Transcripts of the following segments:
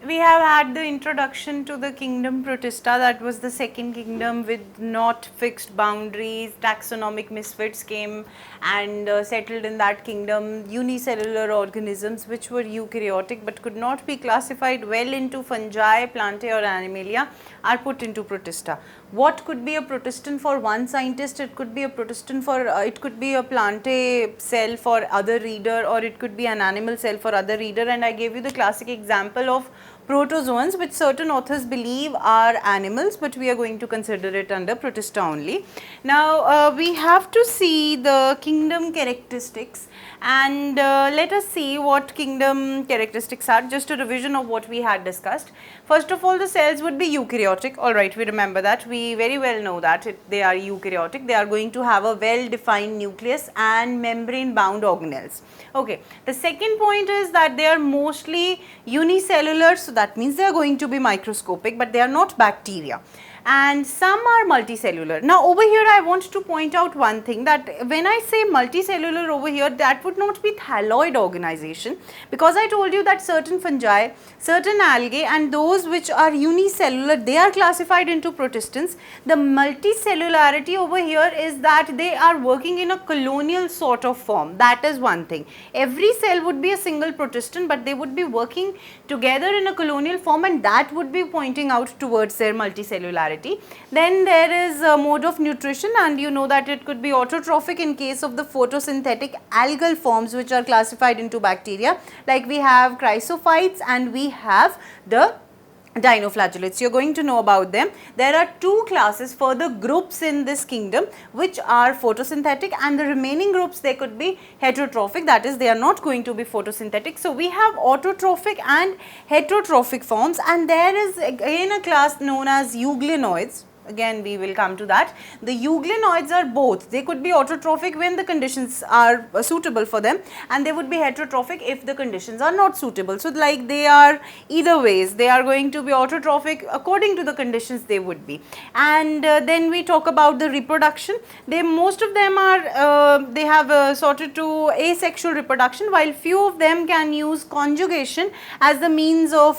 we have had the introduction to the kingdom Protista. That was the second kingdom with not fixed boundaries. Taxonomic misfits came and settled in that kingdom. Unicellular organisms which were eukaryotic but could not be classified well into fungi, plantae or animalia are put into Protista. What could be a protestant for one scientist? It could be a protestant for, it could be a plantae cell for other reader, or it could be an animal cell for other reader. And I gave you the classic example of protozoans, which certain authors believe are animals, but we are going to consider it under Protista only. Now, we have to see the kingdom characteristics, and let us see what kingdom characteristics are. Just a revision of what we had discussed. First of all, the cells would be eukaryotic. Alright, we remember that. We very well know that they are eukaryotic. They are going to have a well-defined nucleus and membrane-bound organelles. Okay. The second point is that they are mostly unicellular, so that means they are going to be microscopic, but they are not bacteria. And some are multicellular. Now, over here I want to point out one thing, that when I say multicellular over here, that would not be thalloid organization, because I told you that certain fungi, certain algae and those which are unicellular, they are classified into protistans. The multicellularity over here is that they are working in a colonial sort of form. That is one thing. Every cell would be a single protestant, but they would be working together in a colonial form, and that would be pointing out towards their multicellularity. Then there is a mode of nutrition, and you know that it could be autotrophic in case of the photosynthetic algal forms which are classified into bacteria, like we have Chrysophytes and we have the Dinoflagellates. You are going to know about them. There are two classes, further groups in this kingdom, which are photosynthetic, and the remaining groups, they could be heterotrophic, that is they are not going to be photosynthetic. So, we have autotrophic and heterotrophic forms, and there is again a class known as euglenoids. Again we will come to that. The euglenoids are both, they could be autotrophic when the conditions are suitable for them, and they would be heterotrophic if the conditions are not suitable. So, like they are either ways, they are going to be autotrophic according to the conditions they would be. And then we talk about the reproduction. They, most of them are, they have sorted to asexual reproduction, while few of them can use conjugation as the means of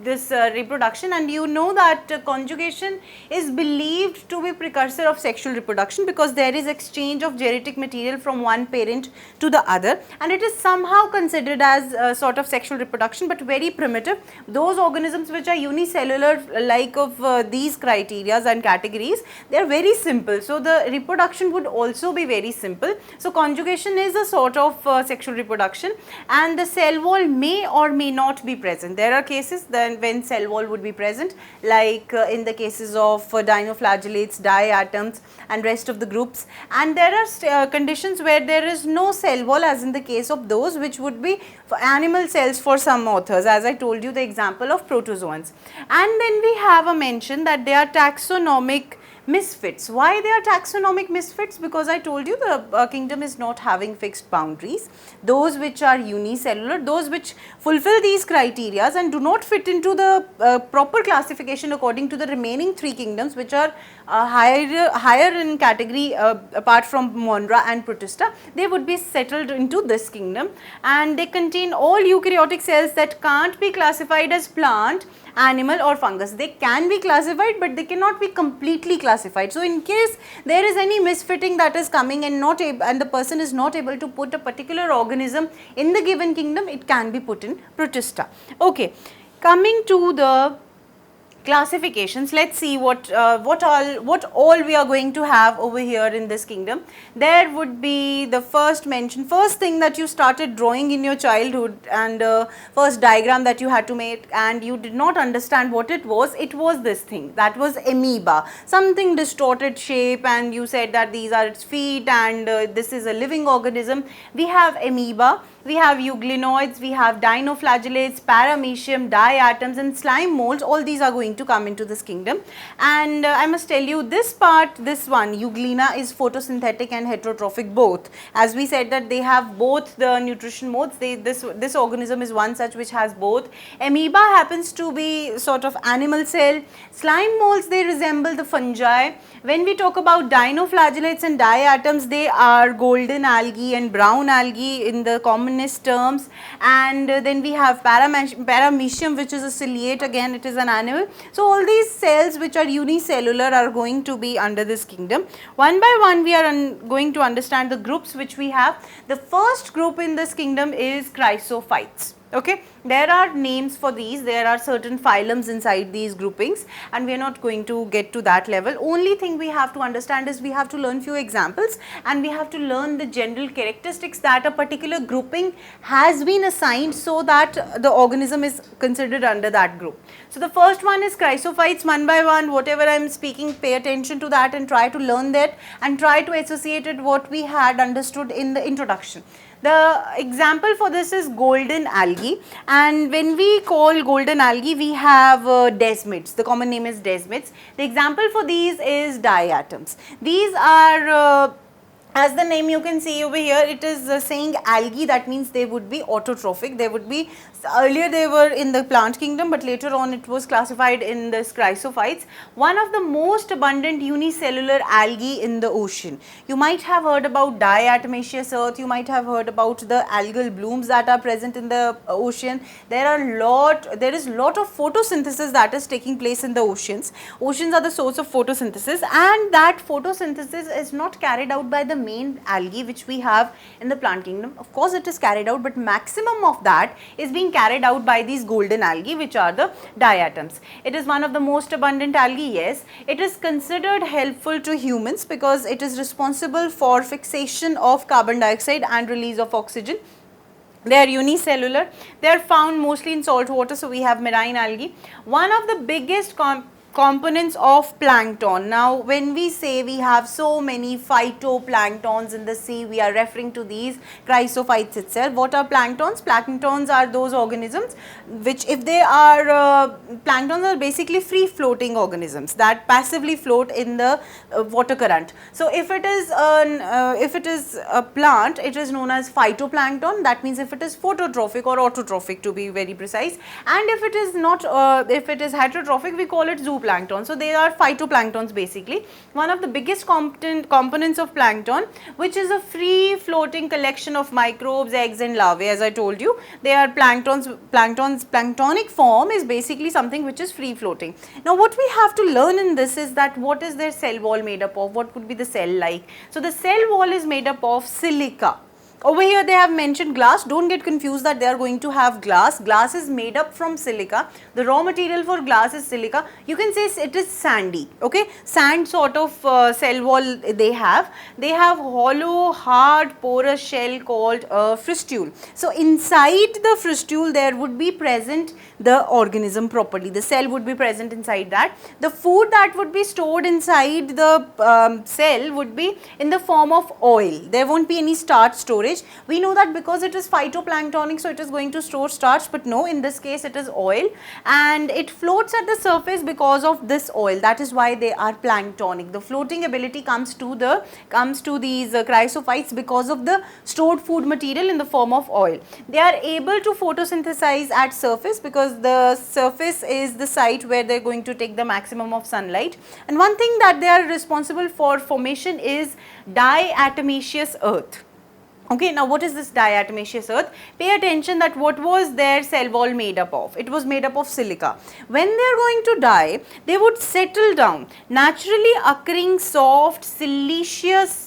this reproduction. And you know that conjugation is believed to be precursor of sexual reproduction, because there is exchange of genetic material from one parent to the other, and it is somehow considered as a sort of sexual reproduction, but very primitive. Those organisms which are unicellular, like of these criteria and categories, they are very simple. So, the reproduction would also be very simple. So, conjugation is a sort of sexual reproduction, and the cell wall may or may not be present. There are cases then when cell wall would be present, like in the cases of dinoflagellates, diatoms and rest of the groups, and there are conditions where there is no cell wall, as in the case of those which would be for animal cells for some authors, as I told you the example of protozoans. And then we have a mention that they are taxonomic misfits. Why they are taxonomic misfits? Because I told you the kingdom is not having fixed boundaries. Those which are unicellular, those which fulfill these criteria and do not fit into the proper classification according to the remaining three kingdoms, which are higher in category apart from Monera and Protista, they would be settled into this kingdom, and they contain all eukaryotic cells that can't be classified as plant, animal or fungus. They can be classified, but they cannot be completely classified. So, in case there is any misfitting that is coming and and the person is not able to put a particular organism in the given kingdom, it can be put in Protista. Okay, coming to the classifications, let's see what all we are going to have over here in this kingdom. There would be the first thing that you started drawing in your childhood, and first diagram that you had to make, and you did not understand what it was this thing, that was amoeba, something distorted shape, and you said that these are its feet and this is a living organism. We have amoeba, we have euglenoids, we have dinoflagellates, paramecium, diatoms and slime molds. All these are going to come into this kingdom. And I must tell you, this part, this one, Euglena, is photosynthetic and heterotrophic both. As we said that they have both the nutrition modes, this organism is one such which has both. Amoeba happens to be sort of animal cell. Slime molds, they resemble the fungi. When we talk about dinoflagellates and diatoms, they are golden algae and brown algae in the common luminous terms, and then we have paramecium, which is a ciliate, again it is an animal. So all these cells which are unicellular are going to be under this kingdom. One by one we are going to understand the groups which we have. The first group in this kingdom is Chrysophytes. Okay, there are names for these, there are certain phylums inside these groupings, and we are not going to get to that level. Only thing we have to understand is we have to learn few examples, and we have to learn the general characteristics that a particular grouping has been assigned, so that the organism is considered under that group. So the first one is Chrysophytes. One by one, whatever I am speaking, pay attention to that and try to learn that and try to associate it what we had understood in the introduction. The example for this is golden algae, and when we call golden algae, we have desmids. The common name is desmids. The example for these is diatoms. These are as the name you can see over here, it is saying algae, that means they would be autotrophic. They would be, earlier they were in the plant kingdom, but later on it was classified in this Chrysophytes. One of the most abundant unicellular algae in the ocean. You might have heard about diatomaceous earth, you might have heard about the algal blooms that are present in the ocean. There is lot of photosynthesis that is taking place in the oceans. Oceans are the source of photosynthesis, and that photosynthesis is not carried out by the main algae which we have in the plant kingdom. Of course it is carried out, but maximum of that is being carried out by these golden algae, which are the diatoms. It is one of the most abundant algae, yes. It is considered helpful to humans because it is responsible for fixation of carbon dioxide and release of oxygen. They are unicellular. They are found mostly in salt water, so we have marine algae. One of the biggest components of plankton. Now when we say we have so many phytoplanktons in the sea, we are referring to these Chrysophytes itself. What are planktons? Planktons are those organisms which, if they are planktons are basically free floating organisms that passively float in the water current. So if it is a plant, it is known as phytoplankton. That means if it is phototrophic or autotrophic, to be very precise, and if it is not if it is heterotrophic, we call it zooplankton. So they are phytoplanktons basically. One of the biggest components of plankton, which is a free floating collection of microbes, eggs and larvae. As I told you, they are planktons. Planktonic form is basically something which is free floating. Now what we have to learn in this is that what is their cell wall made up of, what would be the cell like. So the cell wall is made up of silica. Over here they have mentioned glass. Don't get confused that they are going to have glass. Glass is made up from silica. The raw material for glass is silica. You can say it is sandy. Okay, sand sort of cell wall they have. They have hollow, hard, porous shell called fristule. So inside the fristule there would be present the organism properly. The cell would be present inside that. The food that would be stored inside the cell would be in the form of oil. There won't be any starch storage. We know that because it is phytoplanktonic, so it is going to store starch, but no, in this case it is oil, and it floats at the surface because of this oil. That is why they are planktonic. The floating ability comes to these Chrysophytes because of the stored food material in the form of oil. They are able to photosynthesize at surface because the surface is the site where they are going to take the maximum of sunlight. And one thing that they are responsible for formation is diatomaceous earth. Okay, now what is this diatomaceous earth? Pay attention that what was their cell wall made up of? It was made up of silica. When they are going to die, they would settle down. Naturally occurring soft siliceous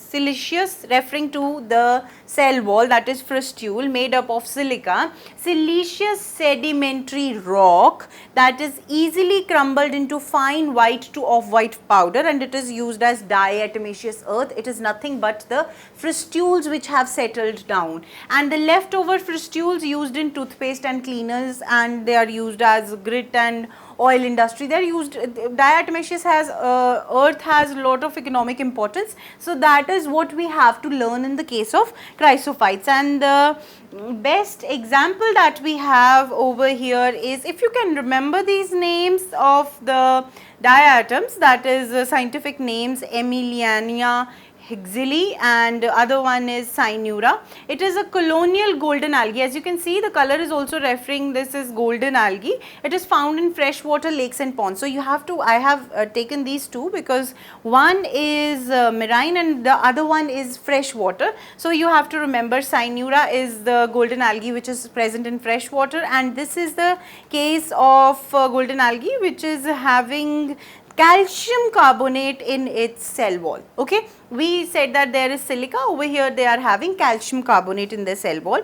referring to the cell wall, that is fristule made up of silica, siliceous sedimentary rock that is easily crumbled into fine white to off-white powder, and it is used as diatomaceous earth. It is nothing but the fristules which have settled down, and the leftover fristules used in toothpaste and cleaners, and they are used as grit and oil industry. They are used, diatomaceous earth has a lot of economic importance. So that is what we have to learn in the case of Chrysophytes. And the best example that we have over here is, if you can remember these names of the diatoms, that is scientific names: Emiliania, hyxili, and other one is cyanura. It is a colonial golden algae. As you can see, the color is also referring this is golden algae. It is found in freshwater lakes and ponds. So you have to, I have taken these two because one is marine and the other one is freshwater. So you have to remember cyanura is the golden algae which is present in freshwater, and this is the case of golden algae which is having calcium carbonate in its cell wall. Okay, we said that there is silica, over here they are having calcium carbonate in their cell wall.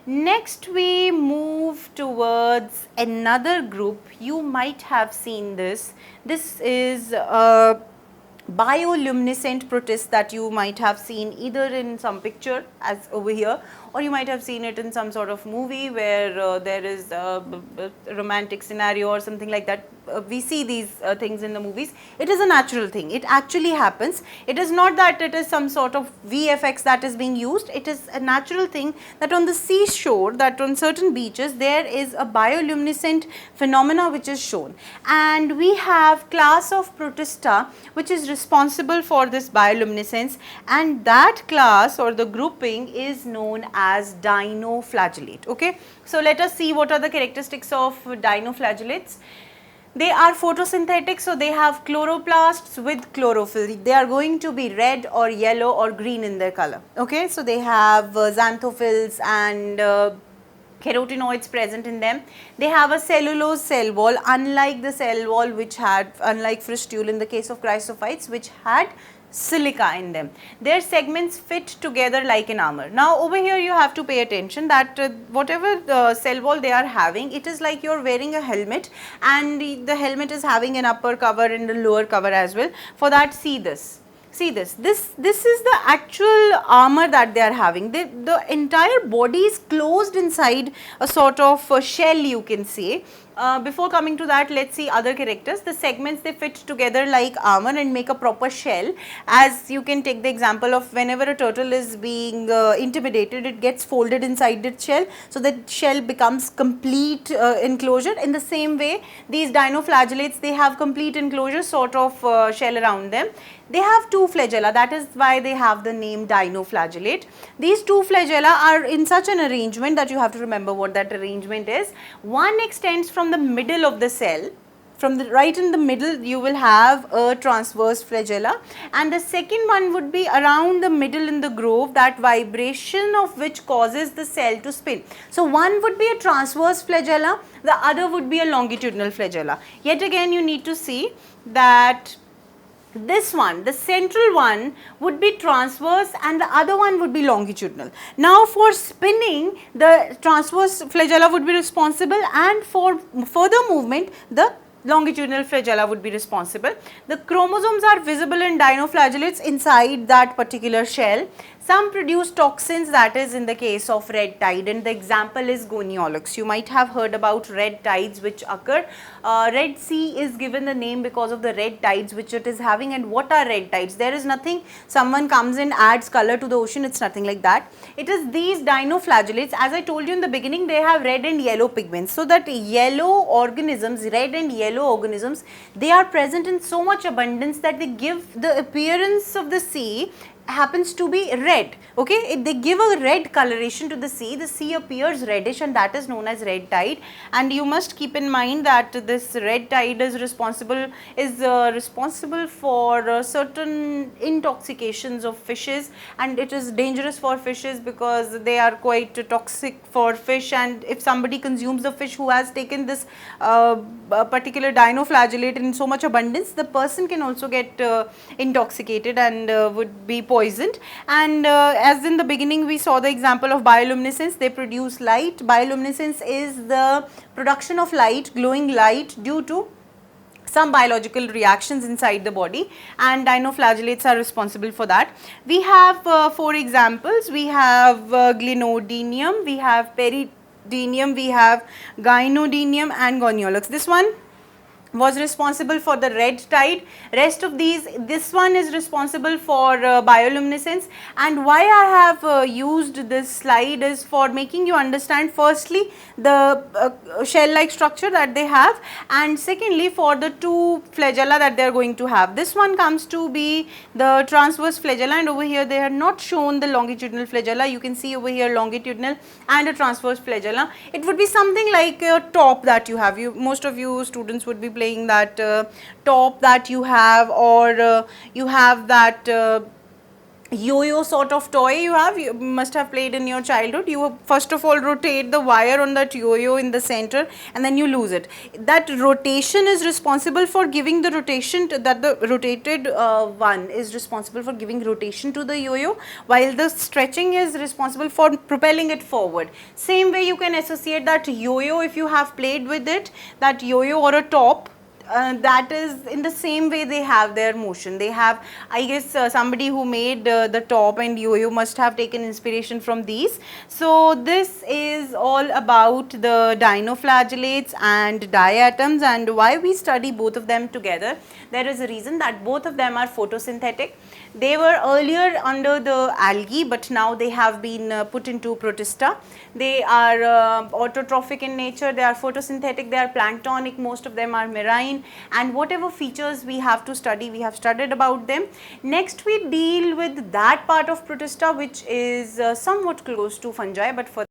Next we move towards another group. You might have seen this. This is bioluminescent protest that you might have seen either in some picture as over here, or you might have seen it in some sort of movie where there is a romantic scenario or something like that. We see these things in the movies. It is a natural thing. It actually happens. It is not that it is some sort of VFX that is being used. It is a natural thing that on the seashore, that on certain beaches there is a bioluminescent phenomena which is shown, and we have class of Protista which is responsible for this bioluminescence, and that class or the grouping is known as Dinoflagellate. Okay, so let us see what are the characteristics of dinoflagellates. They are photosynthetic, so they have chloroplasts with chlorophyll. They are going to be red or yellow or green in their color. Okay, so they have xanthophylls and carotenoids present in them. They have a cellulose cell wall, unlike the cell wall which had, unlike fristule in the case of Chrysophytes, which had silica in them. Their segments fit together like an armor. Now over here you have to pay attention that whatever cell wall they are having, it is like you are wearing a helmet, and the helmet is having an upper cover and a lower cover as well. For that, see this. See this. This is the actual armor that they are having. The entire body is closed inside a sort of shell, you can say. Before coming to that, let's see other characters. The segments, they fit together like armor and make a proper shell. As you can take the example of whenever a turtle is being intimidated, it gets folded inside its shell, so that shell becomes complete enclosure. In the same way, these dinoflagellates, they have complete enclosure sort of shell around them. They have two flagella, that is why they have the name dinoflagellate. These two flagella are in such an arrangement that you have to remember what that arrangement is. One extends from the middle of the cell. From the right in the middle you will have a transverse flagella, and the second one would be around the middle in the groove, that vibration of which causes the cell to spin. So one would be a transverse flagella, the other would be a longitudinal flagella. Yet again you need to see that this one, the central one, would be transverse and the other one would be longitudinal. Now for spinning, the transverse flagella would be responsible, and for further movement the longitudinal flagella would be responsible. The chromosomes are visible in dinoflagellates inside that particular shell. Some produce toxins, that is in the case of red tide, and the example is goniolox. You might have heard about red tides which occur. Red Sea is given the name because of the red tides which it is having. And what are red tides? There is nothing, someone comes in, adds color to the ocean, it's nothing like that. It is these dinoflagellates, as I told you in the beginning, they have red and yellow pigments. So that yellow organisms, red and yellow organisms, they are present in so much abundance that they give the appearance of the sea happens to be red. Okay, they give a red coloration to the sea appears reddish, and that is known as red tide. And you must keep in mind that this red tide is responsible for certain intoxications of fishes, and it is dangerous for fishes because they are quite toxic for fish, and if somebody consumes the fish who has taken this particular dinoflagellate in so much abundance, the person can also get intoxicated and would be poisoned. And as in the beginning we saw the example of bioluminescence, they produce light. Bioluminescence is the production of light, glowing light due to some biological reactions inside the body, and dinoflagellates are responsible for that. We have 4 examples. We have Glenodinium, we have Peridinium, we have Gynodinium and Goniolox. This one, was responsible for the red tide. Rest of these, this one is responsible for bioluminescence. And why I have used this slide is for making you understand firstly the shell like structure that they have, and secondly for the two flagella that they are going to have. This one comes to be the transverse flagella, and over here they have not shown the longitudinal flagella. You can see over here longitudinal and a transverse flagella. It would be something like a top that you have. Most of you students would be playing that top that you have, or you have that yo-yo sort of toy you must have played in your childhood. You first of all rotate the wire on that yo-yo in the center and then you lose it. That rotation is responsible for giving the rotation that the rotated one is responsible for giving rotation to the yo-yo, while the stretching is responsible for propelling it forward. Same way you can associate that yo-yo, if you have played with it, that yo-yo or a top, that is in the same way they have their motion. They have, I guess somebody who made the top and yo-yo must have taken inspiration from these. So this is all about the dinoflagellates and diatoms, and why we study both of them together. There is a reason that both of them are photosynthetic. They were earlier under the algae, but now they have been put into Protista. They are autotrophic in nature, they are photosynthetic, they are planktonic, most of them are marine, and whatever features we have to study, we have studied about them. Next we deal with that part of Protista which is somewhat close to fungi, but for